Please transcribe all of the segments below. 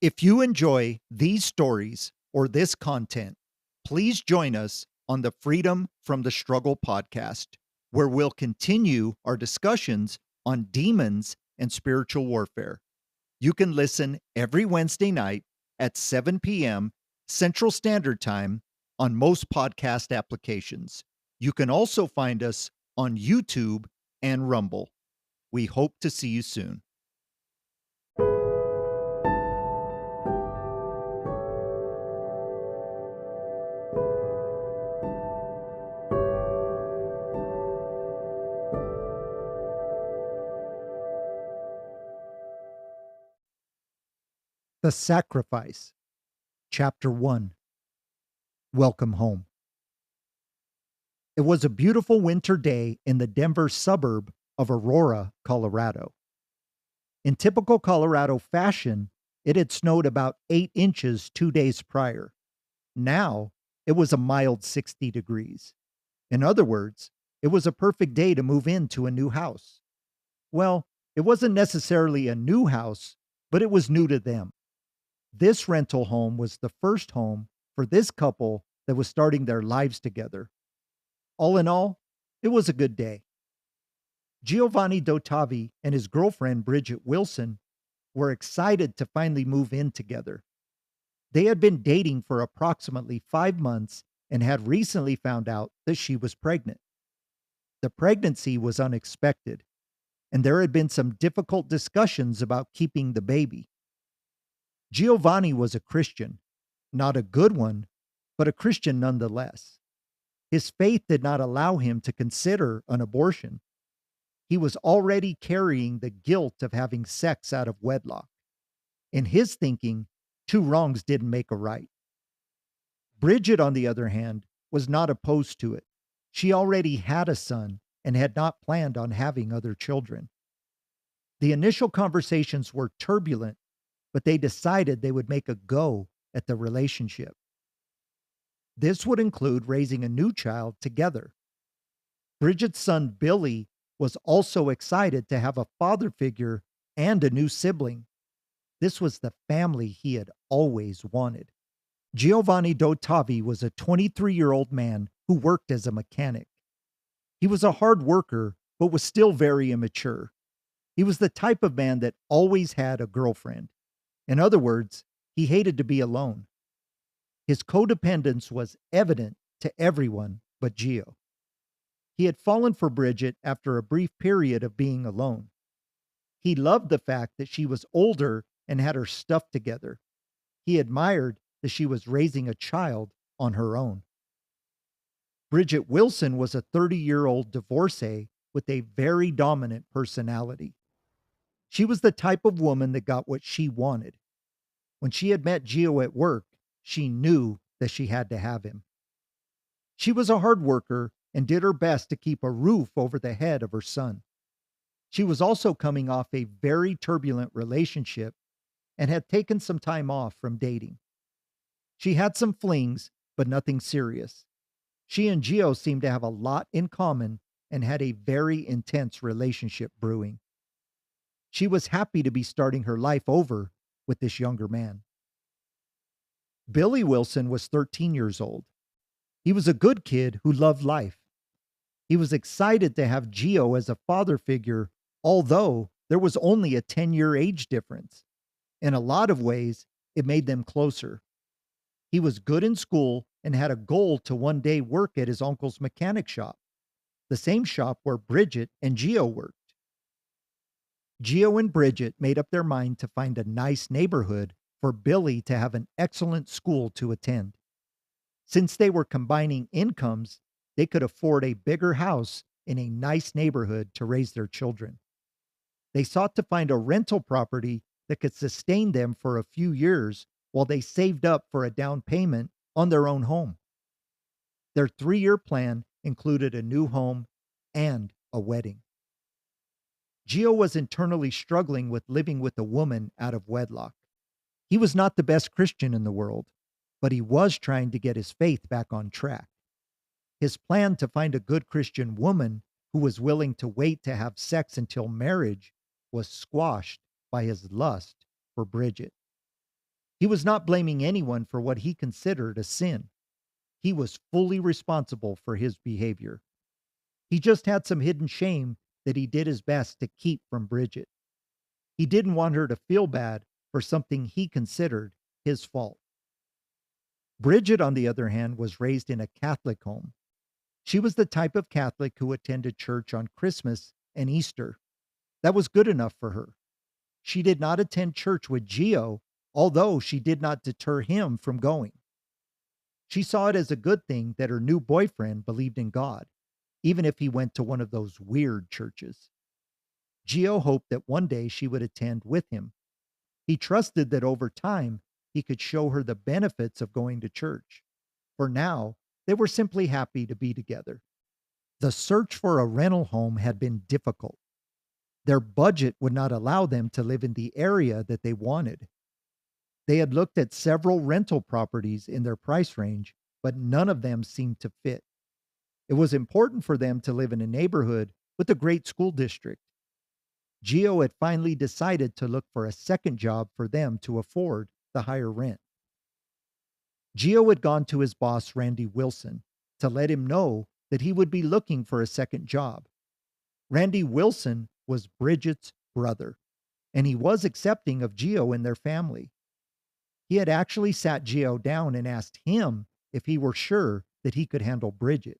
If you enjoy these stories or this content, please join us on the Freedom from the Struggle podcast, where we'll continue our discussions on demons and spiritual warfare. You can listen every Wednesday night at 7 p.m. Central Standard Time on most podcast applications. You can also find us on YouTube and Rumble. We hope to see you soon. The Sacrifice, Chapter 1. Welcome Home. It was a beautiful winter day in the Denver suburb of Aurora, Colorado. In typical Colorado fashion, it had snowed about 8 inches 2 days prior. Now, it was a mild 60 degrees. In other words, it was a perfect day to move into a new house. Well, it wasn't necessarily a new house, but it was new to them. This rental home was the first home for this couple that was starting their lives together. All in all, it was a good day. Giovanni Dottavi and his girlfriend Bridgette Wilson were excited to finally move in together. They had been dating for approximately 5 months and had recently found out that she was pregnant. The pregnancy was unexpected, and there had been some difficult discussions about keeping the baby. Giovanni was a Christian, not a good one, but a Christian nonetheless. His faith did not allow him to consider an abortion. He was already carrying the guilt of having sex out of wedlock. In his thinking, 2 wrongs didn't make a right. Bridgette, on the other hand, was not opposed to it. She already had a son and had not planned on having other children. The initial conversations were turbulent, but they decided they would make a go at the relationship. This would include raising a new child together. Bridgette's son, Billy, was also excited to have a father figure and a new sibling. This was the family he had always wanted. Giovanni Dottavi was a 23-year-old man who worked as a mechanic. He was a hard worker, but was still very immature. He was the type of man that always had a girlfriend. In other words, he hated to be alone. His codependence was evident to everyone but Gio. He had fallen for Bridgette after a brief period of being alone. He loved the fact that she was older and had her stuff together. He admired that she was raising a child on her own. Bridgette Wilson was a 30-year-old divorcee with a very dominant personality. She was the type of woman that got what she wanted. When she had met Gio at work, she knew that she had to have him. She was a hard worker and did her best to keep a roof over the head of her son. She was also coming off a very turbulent relationship and had taken some time off from dating. She had some flings, but nothing serious. She and Gio seemed to have a lot in common and had a very intense relationship brewing. She was happy to be starting her life over with this younger man. Billy Wilson was 13 years old. He was a good kid who loved life. He was excited to have Gio as a father figure, although there was only a 10-year age difference. In a lot of ways, it made them closer. He was good in school and had a goal to one day work at his uncle's mechanic shop, the same shop where Bridgette and Gio worked. Gio and Bridgette made up their mind to find a nice neighborhood for Billy to have an excellent school to attend. Since they were combining incomes, they could afford a bigger house in a nice neighborhood to raise their children. They sought to find a rental property that could sustain them for a few years while they saved up for a down payment on their own home. Their 3-year plan included a new home and a wedding. Gio was internally struggling with living with a woman out of wedlock. He was not the best Christian in the world, but he was trying to get his faith back on track. His plan to find a good Christian woman who was willing to wait to have sex until marriage was squashed by his lust for Bridgette. He was not blaming anyone for what he considered a sin. He was fully responsible for his behavior. He just had some hidden shame that he did his best to keep from Bridgette. He didn't want her to feel bad for something he considered his fault. Bridgette, on the other hand, was raised in a Catholic home. She was the type of Catholic who attended church on Christmas and Easter. That was good enough for her. She did not attend church with Gio, although she did not deter him from going. She saw it as a good thing that her new boyfriend believed in God, even if he went to one of those weird churches. Gio hoped that one day she would attend with him. He trusted that over time he could show her the benefits of going to church. For now, they were simply happy to be together. The search for a rental home had been difficult. Their budget would not allow them to live in the area that they wanted. They had looked at several rental properties in their price range, but none of them seemed to fit. It was important for them to live in a neighborhood with a great school district. Gio had finally decided to look for a second job for them to afford the higher rent. Gio had gone to his boss, Randy Wilson, to let him know that he would be looking for a second job. Randy Wilson was Bridgette's brother, and he was accepting of Gio and their family. He had actually sat Gio down and asked him if he were sure that he could handle Bridgette.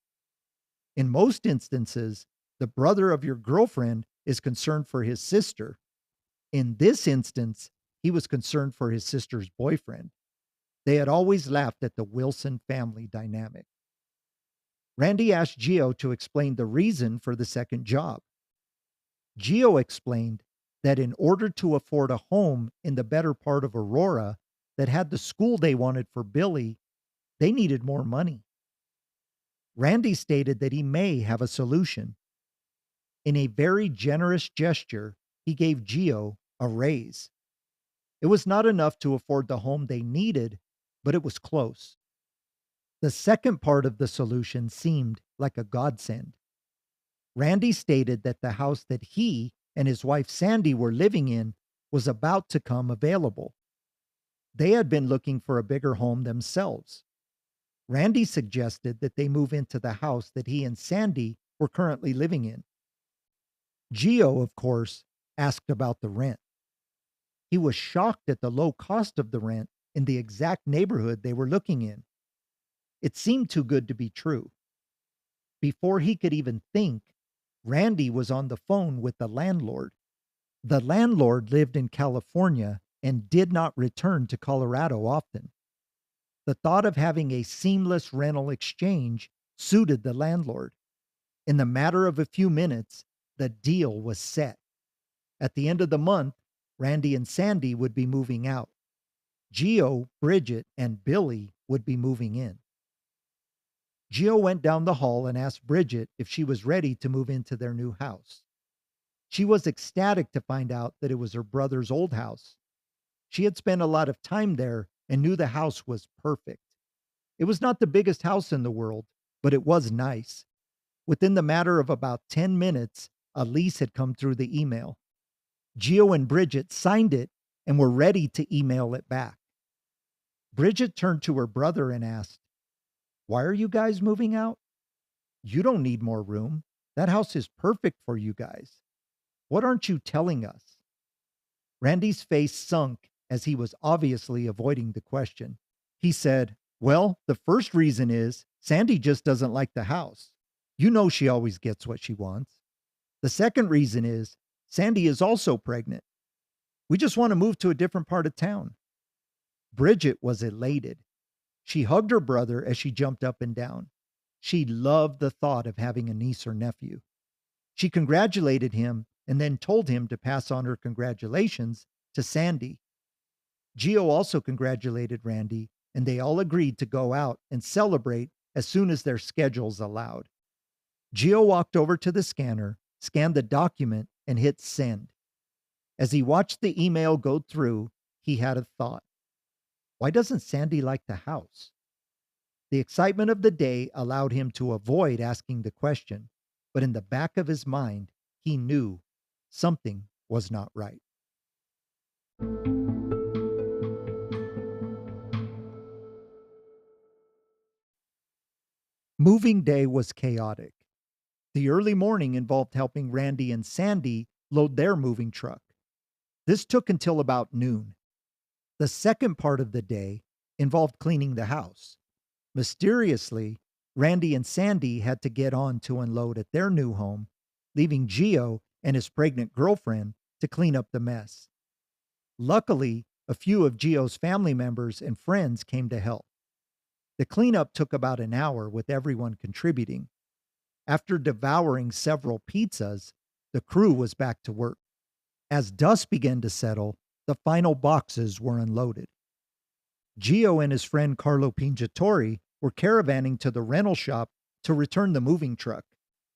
In most instances, the brother of your girlfriend is concerned for his sister. In this instance, he was concerned for his sister's boyfriend. They had always laughed at the Wilson family dynamic. Randy asked Gio to explain the reason for the second job. Gio explained that in order to afford a home in the better part of Aurora that had the school they wanted for Billy, they needed more money. Randy stated that he may have a solution. In a very generous gesture, he gave Gio a raise. It was not enough to afford the home they needed, but it was close. The second part of the solution seemed like a godsend. Randy stated that the house that he and his wife Sandy were living in was about to come available. They had been looking for a bigger home themselves. Randy suggested that they move into the house that he and Sandy were currently living in. Gio, of course, asked about the rent. He was shocked at the low cost of the rent in the exact neighborhood they were looking in. It seemed too good to be true. Before he could even think, Randy was on the phone with the landlord. The landlord lived in California and did not return to Colorado often. The thought of having a seamless rental exchange suited the landlord. In the matter of a few minutes, the deal was set. At the end of the month, Randy and Sandy would be moving out. Gio, Bridgette, and Billy would be moving in. Gio went down the hall and asked Bridgette if she was ready to move into their new house. She was ecstatic to find out that it was her brother's old house. She had spent a lot of time there and knew the house was perfect. It was not the biggest house in the world, but it was nice. Within the matter of about 10 minutes, a lease had come through the email. Gio and Bridgette signed it and were ready to email it back. Bridgette turned to her brother and asked, "Why are you guys moving out? You don't need more room. That house is perfect for you guys. What aren't you telling us?" Randy's face sunk as he was obviously avoiding the question. He said, "Well, the first reason is Sandy just doesn't like the house. You know she always gets what she wants. The second reason is Sandy is also pregnant. We just want to move to a different part of town." Bridgette was elated. She hugged her brother as she jumped up and down. She loved the thought of having a niece or nephew. She congratulated him and then told him to pass on her congratulations to Sandy. Gio also congratulated Randy, and they all agreed to go out and celebrate as soon as their schedules allowed. Gio walked over to the scanner, scanned the document, and hit send. As he watched the email go through, he had a thought. Why doesn't Sandy like the house? The excitement of the day allowed him to avoid asking the question, but in the back of his mind, he knew something was not right. Moving day was chaotic. The early morning involved helping Randy and Sandy load their moving truck. This took until about noon. The second part of the day involved cleaning the house. Mysteriously, Randy and Sandy had to get on to unload at their new home, leaving Gio and his pregnant girlfriend to clean up the mess. Luckily, a few of Gio's family members and friends came to help. The cleanup took about an hour with everyone contributing. After devouring several pizzas, the crew was back to work. As dust began to settle, the final boxes were unloaded. Gio and his friend Carlo Pingiatori were caravanning to the rental shop to return the moving truck.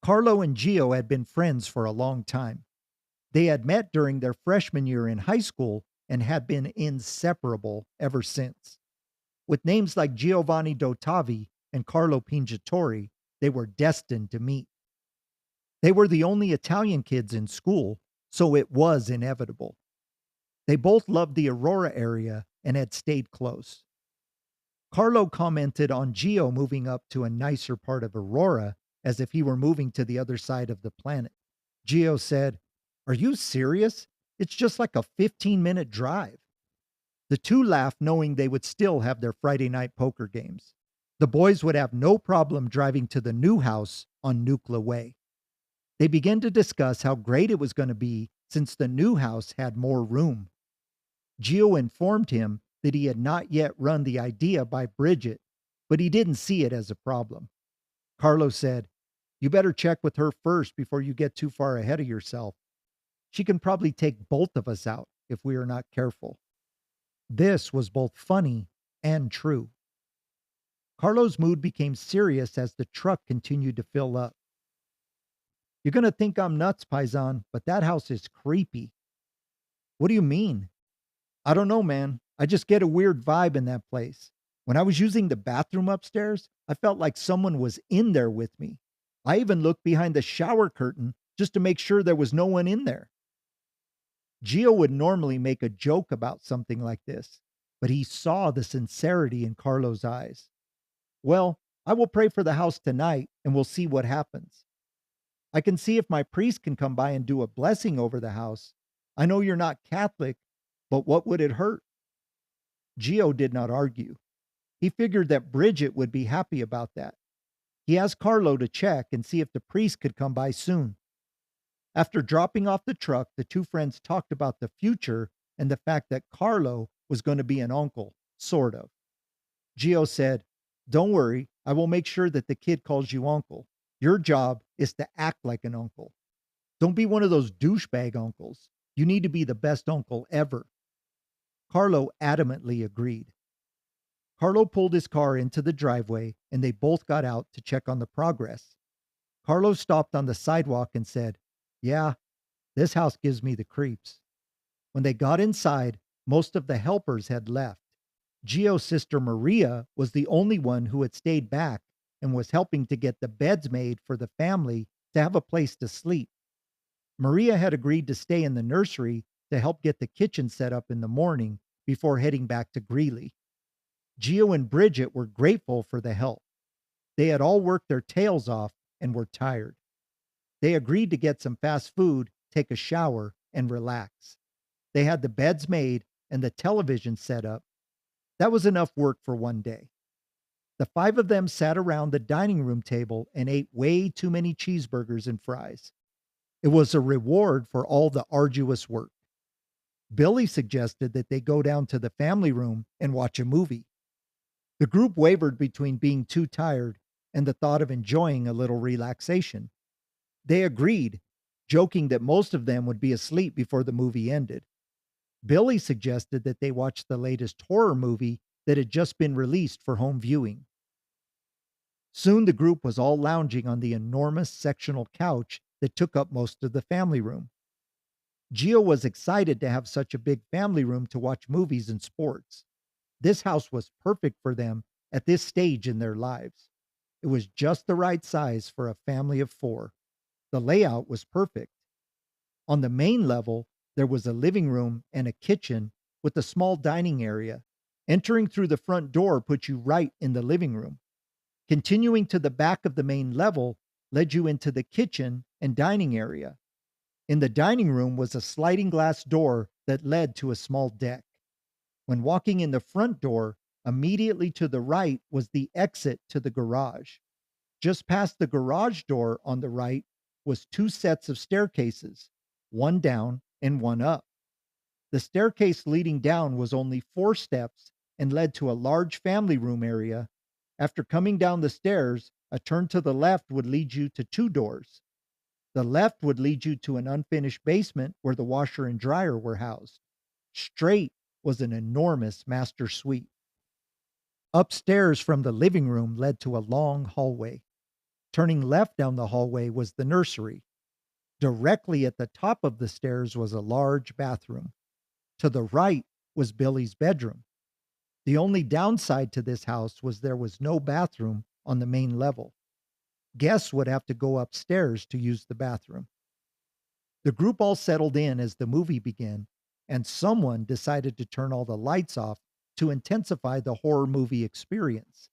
Carlo and Gio had been friends for a long time. They had met during their freshman year in high school and had been inseparable ever since. With names like Giovanni Dottavi and Carlo Pingiatori, they were destined to meet. They were the only Italian kids in school, so it was inevitable. They both loved the Aurora area and had stayed close. Carlo commented on Gio moving up to a nicer part of Aurora as if he were moving to the other side of the planet. Gio said, "Are you serious? It's just like a 15-minute drive." The two laughed, knowing they would still have their Friday night poker games. The boys would have no problem driving to the new house on Nucla Way. They began to discuss how great it was going to be since the new house had more room. Gio informed him that he had not yet run the idea by Bridgette, but he didn't see it as a problem. Carlo said, "You better check with her first before you get too far ahead of yourself. She can probably take both of us out if we are not careful." This was both funny and true. Carlo's mood became serious as the truck continued to fill up. "You're going to think I'm nuts, Paisan, but that house is creepy." "What do you mean?" "I don't know, man. I just get a weird vibe in that place. When I was using the bathroom upstairs, I felt like someone was in there with me. I even looked behind the shower curtain just to make sure there was no one in there." Gio would normally make a joke about something like this, but he saw the sincerity in Carlo's eyes. "Well, I will pray for the house tonight and we'll see what happens. I can see if my priest can come by and do a blessing over the house. I know you're not Catholic, but what would it hurt?" Gio did not argue. He figured that Bridgette would be happy about that. He asked Carlo to check and see if the priest could come by soon. After dropping off the truck, the two friends talked about the future and the fact that Carlo was going to be an uncle, sort of. Gio said, "Don't worry, I will make sure that the kid calls you uncle. Your job is to act like an uncle. Don't be one of those douchebag uncles. You need to be the best uncle ever." Carlo adamantly agreed. Carlo pulled his car into the driveway and they both got out to check on the progress. Carlo stopped on the sidewalk and said, "Yeah, this house gives me the creeps." When they got inside, most of the helpers had left. Gio's sister Maria was the only one who had stayed back and was helping to get the beds made for the family to have a place to sleep. Maria had agreed to stay in the nursery to help get the kitchen set up in the morning before heading back to Greeley. Gio and Bridgette were grateful for the help. They had all worked their tails off and were tired. They agreed to get some fast food, take a shower, and relax. They had the beds made and the television set up. That was enough work for one day. The five of them sat around the dining room table and ate way too many cheeseburgers and fries. It was a reward for all the arduous work. Billy suggested that they go down to the family room and watch a movie. The group wavered between being too tired and the thought of enjoying a little relaxation. They agreed, joking that most of them would be asleep before the movie ended. Billy suggested that they watch the latest horror movie that had just been released for home viewing. Soon the group was all lounging on the enormous sectional couch that took up most of the family room. Gio was excited to have such a big family room to watch movies and sports. This house was perfect for them at this stage in their lives. It was just the right size for a family of four. The layout was perfect. On the main level, there was a living room and a kitchen with a small dining area. Entering through the front door put you right in the living room. Continuing to the back of the main level led you into the kitchen and dining area. In the dining room was a sliding glass door that led to a small deck. When walking in the front door, immediately to the right was the exit to the garage. Just past the garage door on the right was two sets of staircases, one down and one up. The staircase leading down was only 4 steps and led to a large family room area. After coming down the stairs, a turn to the left would lead you to two doors. The left would lead you to an unfinished basement where the washer and dryer were housed. Straight was an enormous master suite. Upstairs from the living room led to a long hallway. Turning left down the hallway was the nursery. Directly at the top of the stairs was a large bathroom. To the right was Billy's bedroom. The only downside to this house was there was no bathroom on the main level. Guests would have to go upstairs to use the bathroom. The group all settled in as the movie began, and someone decided to turn all the lights off to intensify the horror movie experience.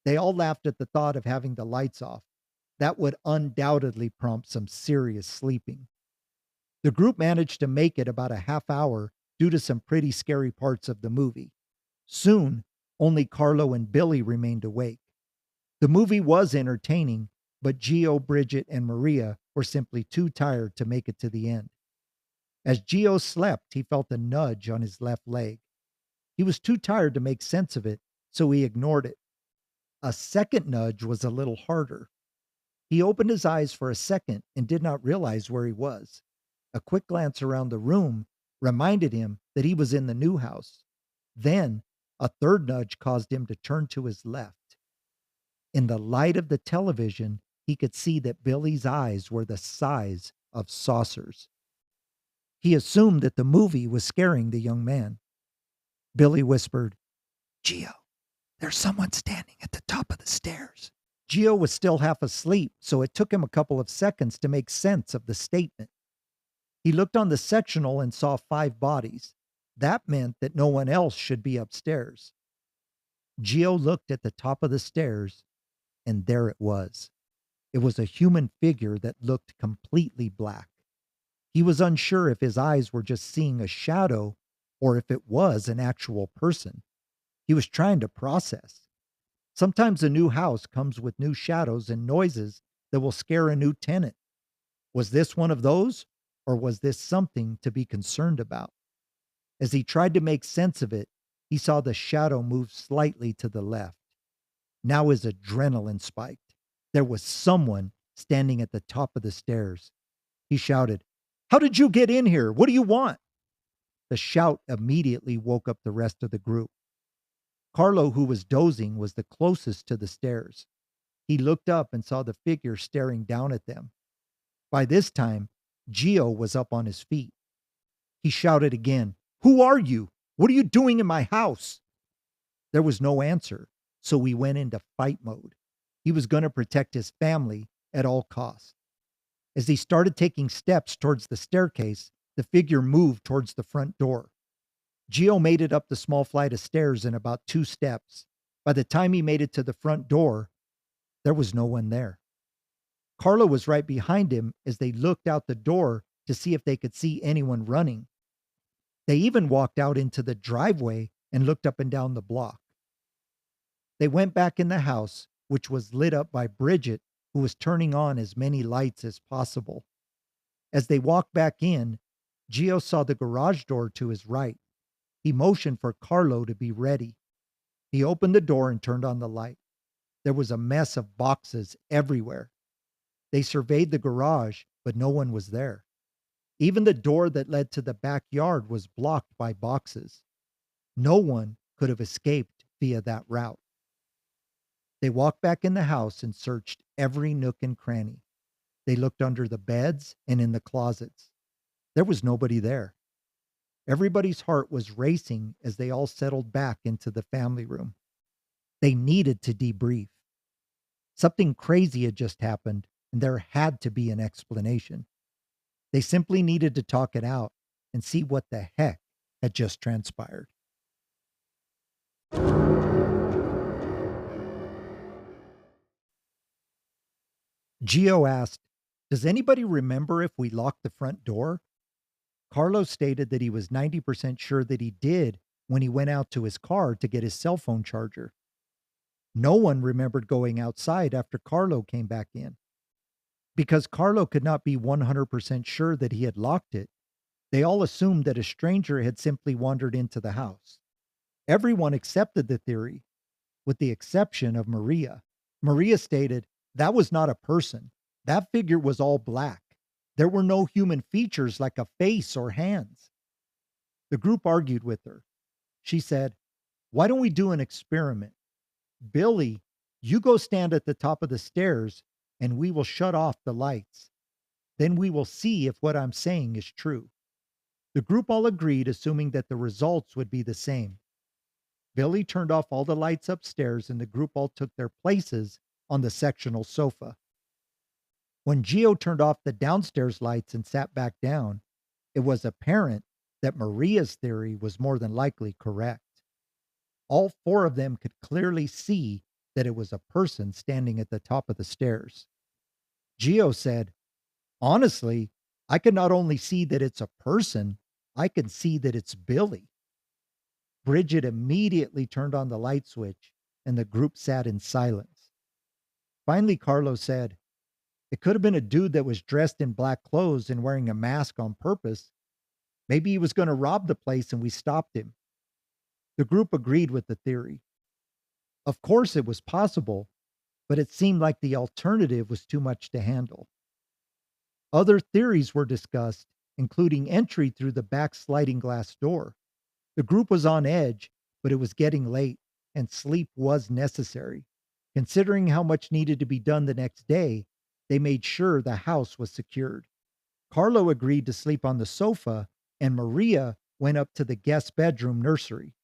They all laughed at the thought of having the lights off. That would undoubtedly prompt some serious sleeping. The group managed to make it about a half hour due to some pretty scary parts of the movie. Soon, only Carlo and Billy remained awake. The movie was entertaining, but Gio, Bridgette, and Maria were simply too tired to make it to the end. As Gio slept, he felt a nudge on his left leg. He was too tired to make sense of it, so he ignored it. A second nudge was a little harder. He opened his eyes for a second and did not realize where he was. A quick glance around the room reminded him that he was in the new house. Then, a third nudge caused him to turn to his left. In the light of the television, he could see that Billy's eyes were the size of saucers. He assumed that the movie was scaring the young man. Billy whispered, "Gio, there's someone standing at the top of the stairs." Gio was still half asleep, so it took him a couple of seconds to make sense of the statement. He looked on the sectional and saw 5 bodies. That meant that no one else should be upstairs. Gio looked at the top of the stairs, and there it was. It was a human figure that looked completely black. He was unsure if his eyes were just seeing a shadow or if it was an actual person. He was trying to process. Sometimes a new house comes with new shadows and noises that will scare a new tenant. Was this one of those, or was this something to be concerned about? As he tried to make sense of it, he saw the shadow move slightly to the left. Now his adrenaline spiked. There was someone standing at the top of the stairs. He shouted, "How did you get in here? What do you want?" The shout immediately woke up the rest of the group. Carlo, who was dozing, was the closest to the stairs. He looked up and saw the figure staring down at them. By this time, Gio was up on his feet. He shouted again, "Who are you? What are you doing in my house?" There was no answer, so he went into fight mode. He was going to protect his family at all costs. As he started taking steps towards the staircase, the figure moved towards the front door. Gio made it up the small flight of stairs in about 2 steps. By the time he made it to the front door, there was no one there. Carlo was right behind him as they looked out the door to see if they could see anyone running. They even walked out into the driveway and looked up and down the block. They went back in the house, which was lit up by Bridgette, who was turning on as many lights as possible. As they walked back in, Gio saw the garage door to his right. He motioned for Carlo to be ready. He opened the door and turned on the light. There was a mess of boxes everywhere. They surveyed the garage, but no one was there. Even the door that led to the backyard was blocked by boxes. No one could have escaped via that route. They walked back in the house and searched every nook and cranny. They looked under the beds and in the closets. There was nobody there. Everybody's heart was racing as they all settled back into the family room. They needed to debrief. Something crazy had just happened, and there had to be an explanation. They simply needed to talk it out and see what the heck had just transpired. Gio asked, "Does anybody remember if we locked the front door?" Carlos stated that he was 90% sure that he did when he went out to his car to get his cell phone charger. No one remembered going outside after Carlo came back in. Because Carlo could not be 100% sure that he had locked it, they all assumed that a stranger had simply wandered into the house. Everyone accepted the theory, with the exception of Maria. Maria stated, "That was not a person. That figure was all black. There were no human features like a face or hands." The group argued with her. She said, "Why don't we do an experiment? Billy, you go stand at the top of the stairs and we will shut off the lights. Then we will see if what I'm saying is true." The group all agreed, assuming that the results would be the same. Billy turned off all the lights upstairs and the group all took their places on the sectional sofa. When Gio turned off the downstairs lights and sat back down, it was apparent that Maria's theory was more than likely correct. All four of them could clearly see that it was a person standing at the top of the stairs. Gio said, "Honestly, I can not only see that it's a person, I can see that it's Billy." Bridget immediately turned on the light switch and the group sat in silence. Finally, Carlos said, "It could have been a dude that was dressed in black clothes and wearing a mask on purpose. Maybe he was going to rob the place and we stopped him." The group agreed with the theory. Of course, it was possible, but it seemed like the alternative was too much to handle. Other theories were discussed, including entry through the back sliding glass door. The group was on edge, but it was getting late and sleep was necessary. Considering how much needed to be done the next day, they made sure the house was secured. Carlo agreed to sleep on the sofa, and Maria went up to the guest bedroom nursery.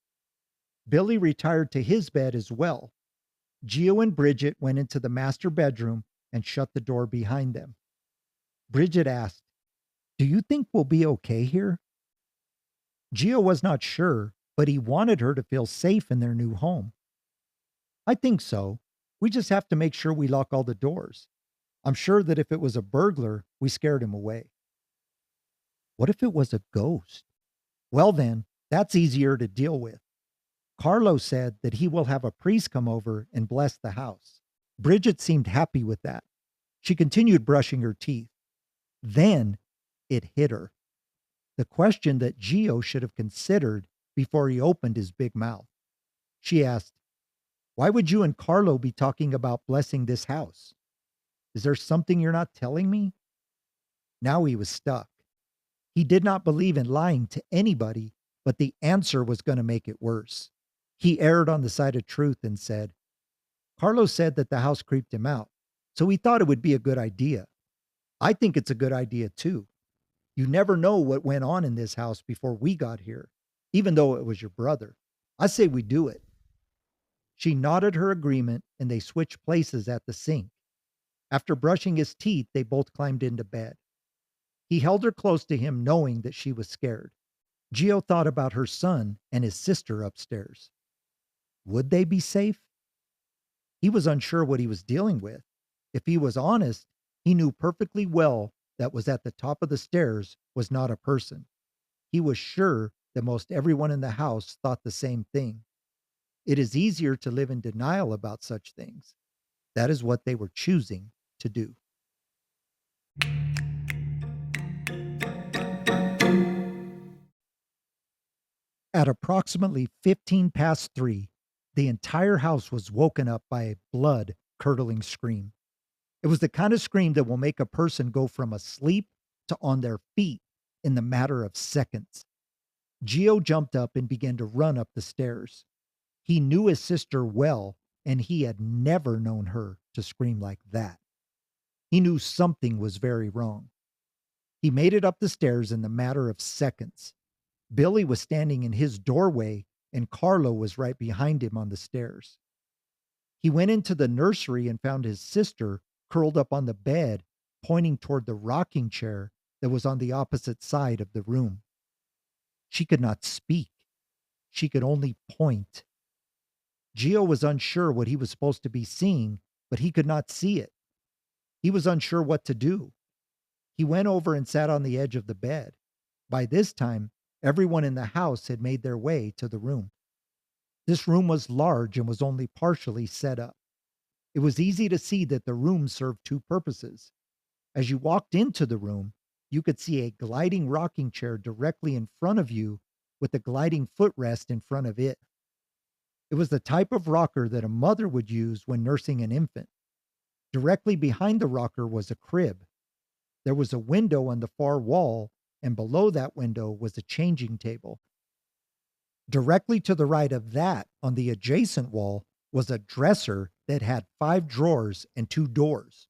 Billy retired to his bed as well. Gio and Bridget went into the master bedroom and shut the door behind them. Bridget asked, "Do you think we'll be okay here?" Gio was not sure, but he wanted her to feel safe in their new home. "I think so. We just have to make sure we lock all the doors. I'm sure that if it was a burglar, we scared him away." What if it was a ghost? Well, then, that's easier to deal with. Carlo said that he will have a priest come over and bless the house. Bridget seemed happy with that. She continued brushing her teeth. Then it hit her. The question that Gio should have considered before he opened his big mouth. She asked, "Why would you and Carlo be talking about blessing this house? Is there something you're not telling me?" Now he was stuck. He did not believe in lying to anybody, but the answer was going to make it worse. He erred on the side of truth and said, "Carlo said that the house creeped him out, so he thought it would be a good idea. I think it's a good idea too. You never know what went on in this house before we got here, even though it was your brother. I say we do it." She nodded her agreement and they switched places at the sink. After brushing his teeth, they both climbed into bed. He held her close to him, knowing that she was scared. Gio thought about her son and his sister upstairs. Would they be safe? He was unsure what he was dealing with. If he was honest, he knew perfectly well that was at the top of the stairs was not a person. He was sure that most everyone in the house thought the same thing. It is easier to live in denial about such things. That is what they were choosing to do. At approximately 15 past 3, the entire house was woken up by a blood-curdling scream. It was the kind of scream that will make a person go from asleep to on their feet in the matter of seconds. Gio jumped up and began to run up the stairs. He knew his sister well, and he had never known her to scream like that. He knew something was very wrong. He made it up the stairs in the matter of seconds. Billy was standing in his doorway, and Carlo was right behind him on the stairs. He went into the nursery and found his sister curled up on the bed, pointing toward the rocking chair that was on the opposite side of the room. She could not speak. She could only point. Gio was unsure what he was supposed to be seeing, but he could not see it. He was unsure what to do. He went over and sat on the edge of the bed. By this time, everyone in the house had made their way to the room. This room was large and was only partially set up. It was easy to see that the room served two purposes. As you walked into the room, you could see a gliding rocking chair directly in front of you with a gliding footrest in front of it. It was the type of rocker that a mother would use when nursing an infant. Directly behind the rocker was a crib. There was a window on the far wall, and below that window was a changing table. Directly to the right of that, on the adjacent wall, was a dresser that had 5 drawers and 2 doors.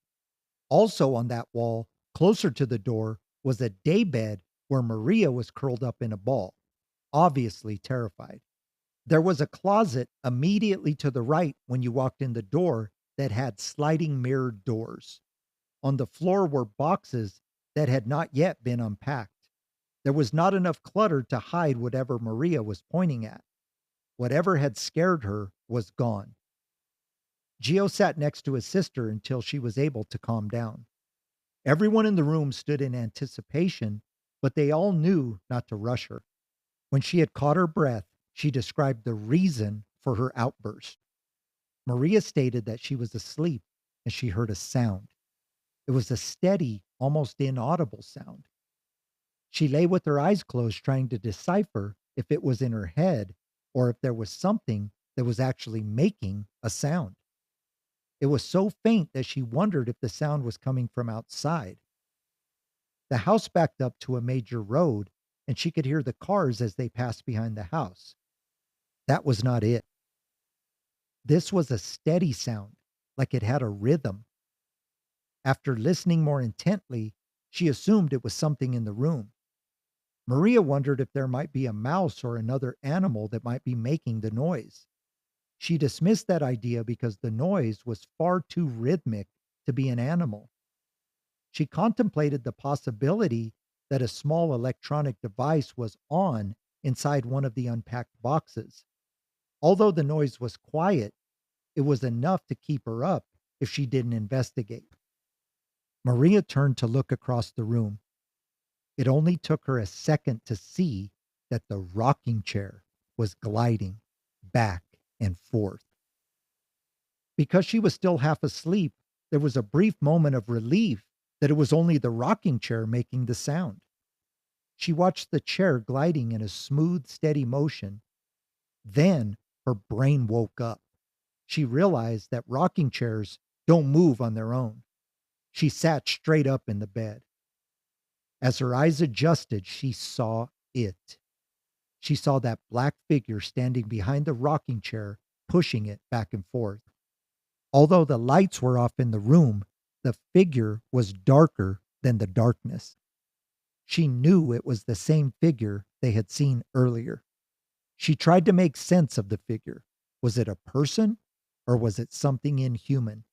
Also on that wall, closer to the door, was a daybed where Maria was curled up in a ball, obviously terrified. There was a closet immediately to the right when you walked in the door that had sliding mirrored doors. On the floor were boxes that had not yet been unpacked. There was not enough clutter to hide whatever Maria was pointing at. Whatever had scared her was gone. Gio sat next to his sister until she was able to calm down. Everyone in the room stood in anticipation, but they all knew not to rush her. When she had caught her breath, she described the reason for her outburst. Maria stated that she was asleep and she heard a sound. It was a steady, almost inaudible sound. She lay with her eyes closed, trying to decipher if it was in her head or if there was something that was actually making a sound. It was so faint that she wondered if the sound was coming from outside. The house backed up to a major road, and she could hear the cars as they passed behind the house. That was not it. This was a steady sound, like it had a rhythm. After listening more intently, she assumed it was something in the room. Maria wondered if there might be a mouse or another animal that might be making the noise. She dismissed that idea because the noise was far too rhythmic to be an animal. She contemplated the possibility that a small electronic device was on inside one of the unpacked boxes. Although the noise was quiet, it was enough to keep her up if she didn't investigate. Maria turned to look across the room. It only took her a second to see that the rocking chair was gliding back and forth. Because she was still half asleep, there was a brief moment of relief that it was only the rocking chair making the sound. She watched the chair gliding in a smooth, steady motion. Then her brain woke up. She realized that rocking chairs don't move on their own. She sat straight up in the bed. As her eyes adjusted, she saw it. She saw that black figure standing behind the rocking chair, pushing it back and forth. Although the lights were off in the room, the figure was darker than the darkness. She knew it was the same figure they had seen earlier. She tried to make sense of the figure. Was it a person or was it something inhuman?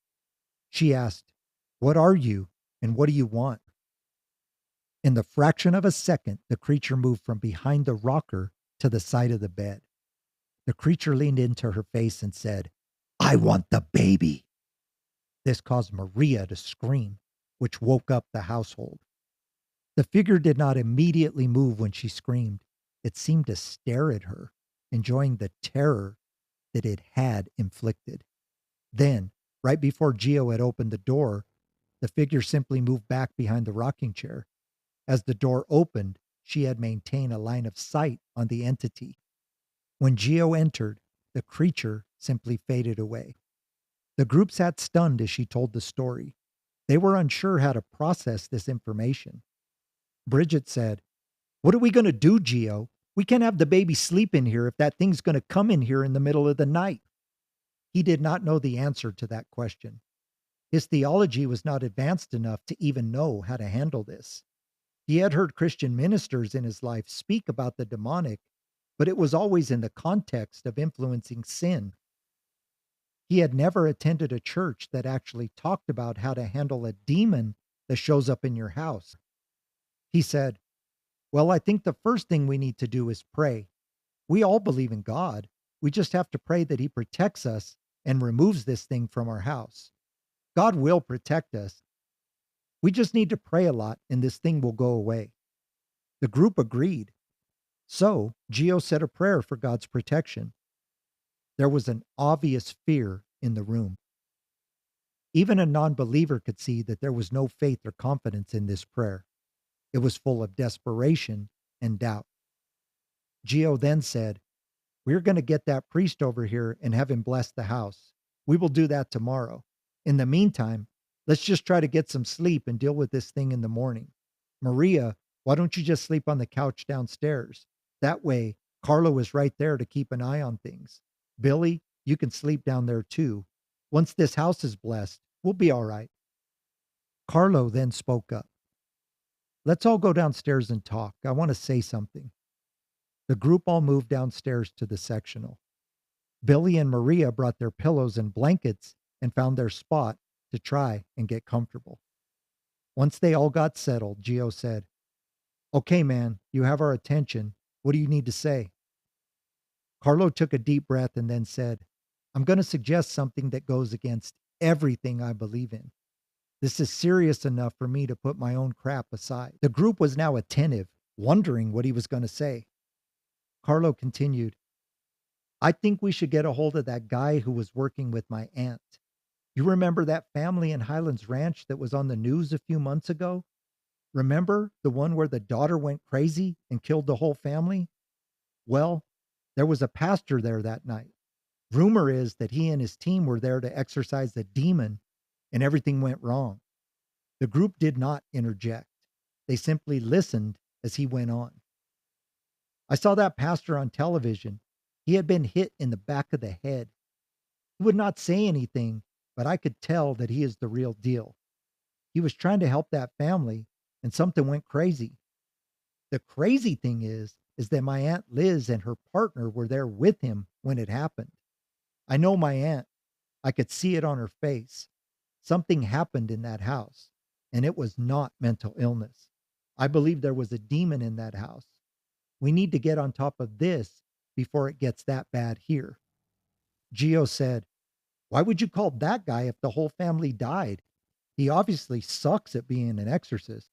She asked, "What are you and what do you want?" In the fraction of a second, the creature moved from behind the rocker to the side of the bed. The creature leaned into her face and said, "I want the baby." This caused Maria to scream, which woke up the household. The figure did not immediately move when she screamed. It seemed to stare at her, enjoying the terror that it had inflicted. Then, right before Gio had opened the door, the figure simply moved back behind the rocking chair. As the door opened, she had maintained a line of sight on the entity. When Gio entered, the creature simply faded away. The group sat stunned as she told the story. They were unsure how to process this information. Bridgette said, "What are we going to do, Gio? We can't have the baby sleep in here if that thing's going to come in here in the middle of the night." He did not know the answer to that question. His theology was not advanced enough to even know how to handle this. He had heard Christian ministers in his life speak about the demonic, but it was always in the context of influencing sin. He had never attended a church that actually talked about how to handle a demon that shows up in your house. He said, "Well, I think the first thing we need to do is pray. We all believe in God. We just have to pray that He protects us and removes this thing from our house. God will protect us. We just need to pray a lot and this thing will go away. The group agreed. So Gio said a prayer for God's protection. There was an obvious fear in the room. Even a non believer could see that there was no faith or confidence in this prayer. It was full of desperation and doubt. Gio then said, "We're going to get that priest over here and have him bless the house. We will do that tomorrow. In the meantime, let's just try to get some sleep and deal with this thing in the morning. Maria, why don't you just sleep on the couch downstairs? That way, Carlo is right there to keep an eye on things. Billy, you can sleep down there too. Once this house is blessed, we'll be all right." Carlo then spoke up. "Let's all go downstairs and talk. I want to say something." The group all moved downstairs to the sectional. Billy and Maria brought their pillows and blankets and found their spot to try and get comfortable. Once they all got settled, Gio said, "Okay, man, you have our attention. What do you need to say?" Carlo took a deep breath and then said, "I'm going to suggest something that goes against everything I believe in. This is serious enough for me to put my own crap aside." The group was now attentive, wondering what he was going to say. Carlo continued, "I think we should get a hold of that guy who was working with my aunt. You remember that family in Highlands Ranch that was on the news a few months ago? Remember the one where the daughter went crazy and killed the whole family? Well, there was a pastor there that night. Rumor is that he and his team were there to exorcise a demon and everything went wrong." The group did not interject. They simply listened as he went on. "I saw that pastor on television. He had been hit in the back of the head. He would not say anything, but I could tell that he is the real deal. He was trying to help that family and something went crazy. The crazy thing is that my Aunt Liz and her partner were there with him when it happened. I know my aunt. I could see it on her face. Something happened in that house, and it was not mental illness. I believe there was a demon in that house. We need to get on top of this before it gets that bad here." Gio said, "Why would you call that guy if the whole family died? He obviously sucks at being an exorcist."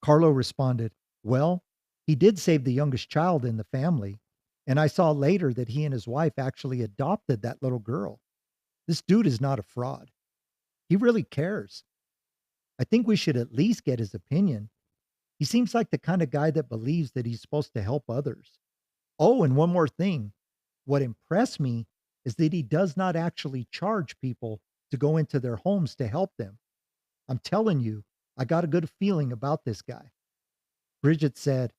Carlo responded, "Well, he did save the youngest child in the family, and I saw later that he and his wife actually adopted that little girl. This dude is not a fraud. He really cares. I think we should at least get his opinion. He seems like the kind of guy that believes that he's supposed to help others. Oh, and one more thing. What impressed me is that he does not actually charge people to go into their homes to help them. I'm telling you, I got a good feeling about this guy." Bridgette said,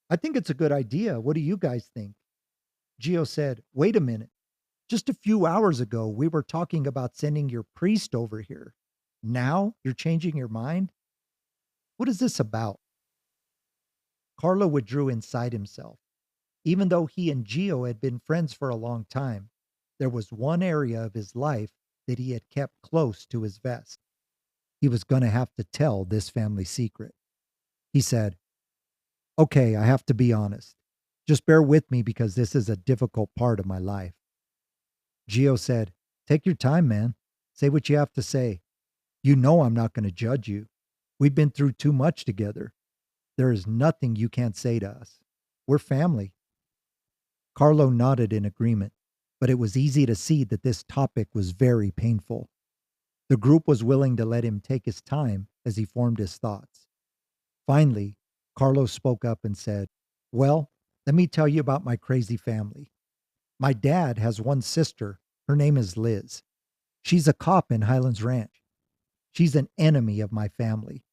"I think it's a good idea. What do you guys think?" Gio said, "Wait a minute. Just a few hours ago, we were talking about sending your priest over here. Now you're changing your mind? What is this about?" Carlo withdrew inside himself. Even though he and Gio had been friends for a long time, there was one area of his life that he had kept close to his vest. He was going to have to tell this family secret. He said, "Okay, I have to be honest. Just bear with me because this is a difficult part of my life." Gio said, "Take your time, man. Say what you have to say. You know I'm not going to judge you. We've been through too much together. There is nothing you can't say to us. We're family." Carlo nodded in agreement, but it was easy to see that this topic was very painful. The group was willing to let him take his time as he formed his thoughts. Finally, Carlo spoke up and said, "Well, let me tell you about my crazy family. My dad has one sister. Her name is Liz. She's a cop in Highlands Ranch. She's an enemy of my family.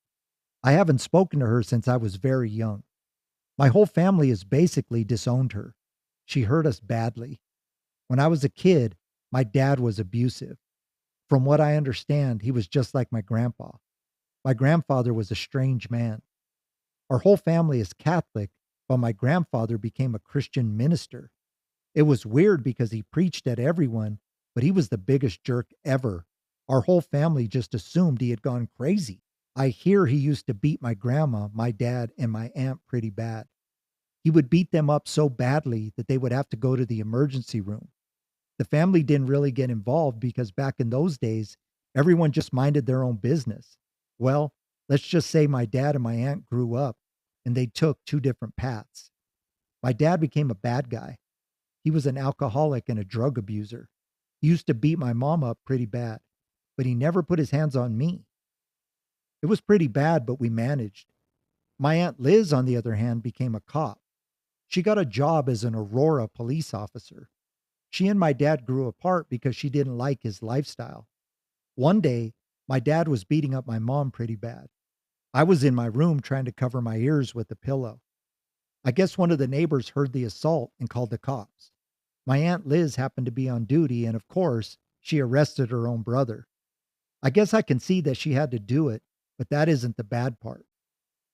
I haven't spoken to her since I was very young. My whole family has basically disowned her. She hurt us badly. When I was a kid, my dad was abusive. From what I understand, he was just like my grandpa. My grandfather was a strange man. Our whole family is Catholic, but my grandfather became a Christian minister. It was weird because he preached at everyone, but he was the biggest jerk ever. Our whole family just assumed he had gone crazy. I hear he used to beat my grandma, my dad, and my aunt pretty bad. He would beat them up so badly that they would have to go to the emergency room. The family didn't really get involved because back in those days, everyone just minded their own business. Well, Let's just say my dad and my aunt grew up and they took two different paths. My dad became a bad guy. He was an alcoholic and a drug abuser. He used to beat my mom up pretty bad, but he never put his hands on me. It was pretty bad, but we managed. My Aunt Liz, on the other hand, became a cop. She got a job as an Aurora police officer. She and my dad grew apart because she didn't like his lifestyle. One day, my dad was beating up my mom pretty bad. I was in my room trying to cover my ears with a pillow. I guess one of the neighbors heard the assault and called the cops. My Aunt Liz happened to be on duty, and of course, she arrested her own brother. I guess I can see that she had to do it, but that isn't the bad part.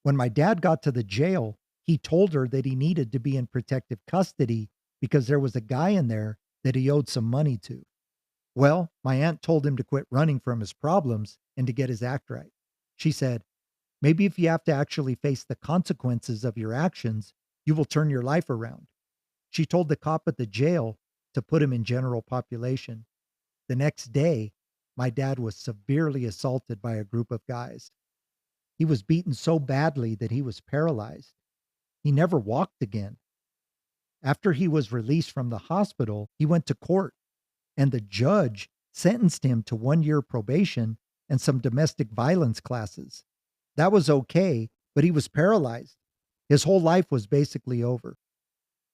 When my dad got to the jail, he told her that he needed to be in protective custody because there was a guy in there that he owed some money to. Well, my aunt told him to quit running from his problems and to get his act right. She said, maybe if you have to actually face the consequences of your actions, you will turn your life around. She told the cop at the jail to put him in general population. The next day, my dad was severely assaulted by a group of guys. He was beaten so badly that he was paralyzed. He never walked again. After he was released from the hospital, he went to court, and the judge sentenced him to 1 year probation and some domestic violence classes. That was okay, but he was paralyzed. His whole life was basically over.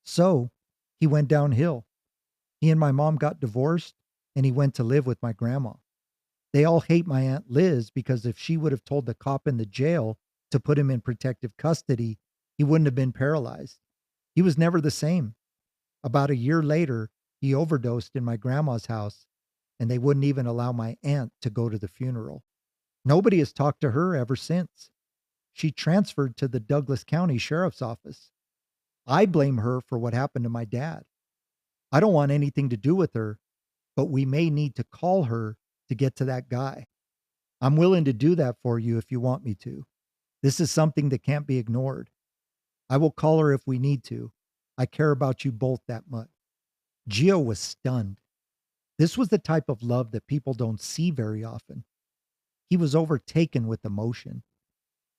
So he went downhill. He and my mom got divorced, and he went to live with my grandma. They all hate my Aunt Liz because if she would have told the cop in the jail to put him in protective custody, he wouldn't have been paralyzed. He was never the same. About a year later, he overdosed in my grandma's house, and they wouldn't even allow my aunt to go to the funeral. Nobody has talked to her ever since. She transferred to the Douglas County Sheriff's Office. I blame her for what happened to my dad. I don't want anything to do with her, but we may need to call her to get to that guy. I'm willing to do that for you if you want me to. This is something that can't be ignored. I will call her if we need to. I care about you both that much. Gio was stunned. This was the type of love that people don't see very often. He was overtaken with emotion.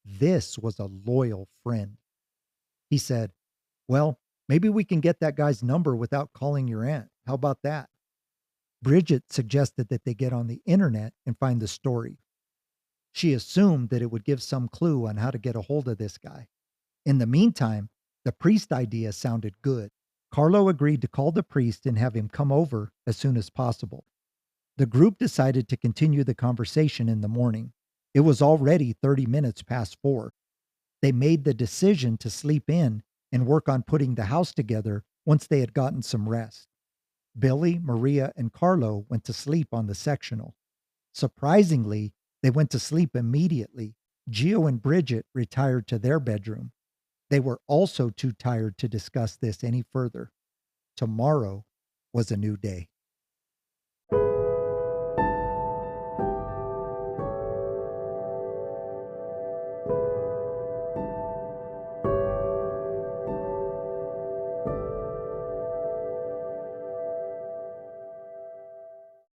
This was a loyal friend. He said, well, maybe we can get that guy's number without calling your aunt. How about that? Bridgette suggested that they get on the internet and find the story. She assumed that it would give some clue on how to get a hold of this guy. In the meantime, the priest idea sounded good. Carlo agreed to call the priest and have him come over as soon as possible. The group decided to continue the conversation in the morning. It was already 30 minutes past 4. They made the decision to sleep in and work on putting the house together once they had gotten some rest. Billy, Maria, and Carlo went to sleep on the sectional. Surprisingly, they went to sleep immediately. Gio and Bridgette retired to their bedroom. They were also too tired to discuss this any further. Tomorrow was a new day.